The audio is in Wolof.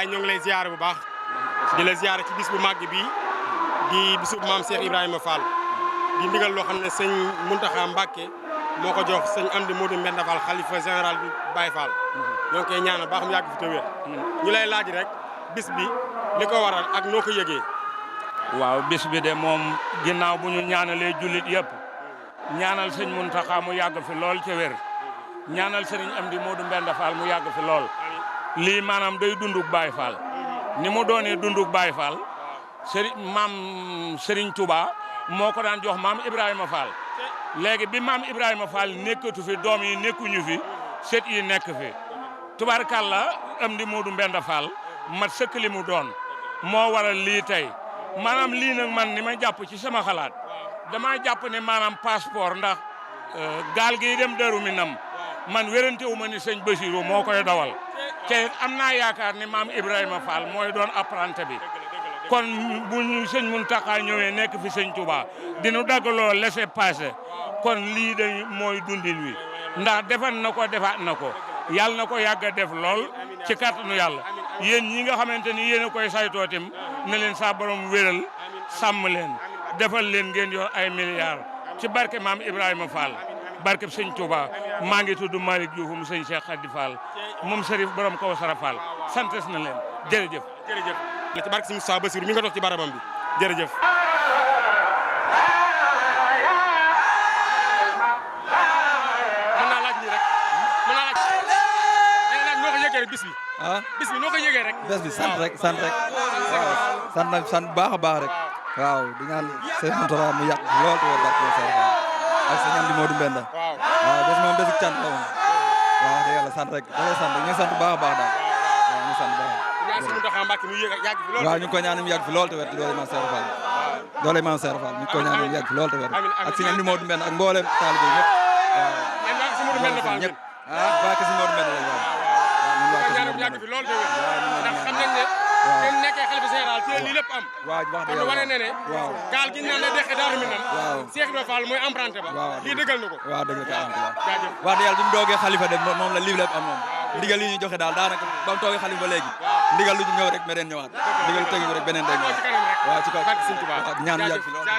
waaye ñoo ngi lay ziare bu baax di la ziare ci bis bu màgg bii di bisu maam Cheikh Ibrahima Fall di ndigal loo xam ne sëñ Mountakha Mbacké moo ko jox sëñ Amdi Modou Mbenda Fall xalifa général bi Baye Fall. ñoo ngi koy ñaanal baax mu yàgg fi te wér. ñu lay laaj rek bis bi li ko waral ak noo ko yëgee. waaw bis bi de moom ginnaaw bu ñu ñaanalee jullit yëpp ñaanal sëñ Mountakha mu yàgg fi lool te wér ñaanal sëriñ Amdi Modou Mbenda Fall mu yàgg fi lool lii maanaam day dunduk Baye Fall ni mu doonee dunduk Baye Fall maam Serigne Touba moo ko daan jox maam Ibrahima Fall léegi bi maam Ibrahima Fall nekkatu fi doom yi nekkuñu fi sët yi nekk fi tubaarkàlla Amdi Modou Mbenda Fall mat sëkk li mu doon moo waral lii tey maanaam lii nag man ni ma jàpp ci sama xalaat dama jàpp ne maanaam passeport ndax gaal gi dem Daaru Minam man wérante wu ma ni sëñ Bassirou moo koy dawal te am naa yaakaar ni maam Ibrahima Fall mooy doon apprenti bi kon bu ñu sëñ Mountakha ñëwee nekk fi sëñ Touba dinu daggaloo laissez-passer kon lii dañ mooy dundin wi ndax defan na ko defaat na ko yàlla na ko yàgg a def lool ci kàttanu yàlla yéen ñi nga xamante ni yéen a koy saytoo tim na leen sa borom wéral sàmm leen defal leen ngeen yor ay milliards ci barke maam Ibrahima Fall barke sëñ Touba maa ngi tudd Malick Diouf mu sëñ Cheikh Khady Fall moom Serif borom kaw Sara Fall santes na leen jërëjëf. jërëjëf ci barke si Moussa Bassirou mi nga dox ci barabam bi jërëjëf. bis bi bis bi noo ko yëgee rek. bés bi sant rek sant rek waaw sant baax a baax rek waaw di ñaan seen Mountakha mu yàq lool te woo barke Sëriñ ak sëñ Amdi Modou Mbenda waaw bés moom bésu cant la woon waaw wax dëgg yàlla sant rek da ngay sant ñu ngi sant baax a baax daal waaw ñu sant baax ñaan sëñ Mountakha Mbacké mu yàgg fi lool waaw ñu ngi ko ñaan mu yàgg fi lool te wér doole maam Serap Fall doole maam Serap Fall ñu ngi ko ñaan mu yàgg fi lool te wér ak sëñ Amdi Modou Mbenda ak mboolem taalibe ñëpp waaw ñëpp waa ke sëñ Modou Mbenda lañ waaw yàgg fi loolu de ndax xam nañ ne kenn nekkee xalifa général ci lii lépp am kon wane na ne gaal gi naan la deqe Daaru Minam Cheikh Ibrahima Fall mooy emprunté ba lii dëggal na ko waaw dëgg la wax dëgg yàlla bi mu doogee xalifa de moom la lii lépp am moom ndigal yi ñu joxe daal daanaka ba mu toogee xalifa ba léegi ndigal lu ñu ñëw rek beneen ñëwaat ndigal tegu rek beneen day ñëwaat waaw ci kaw ñaan yàgg fi loolu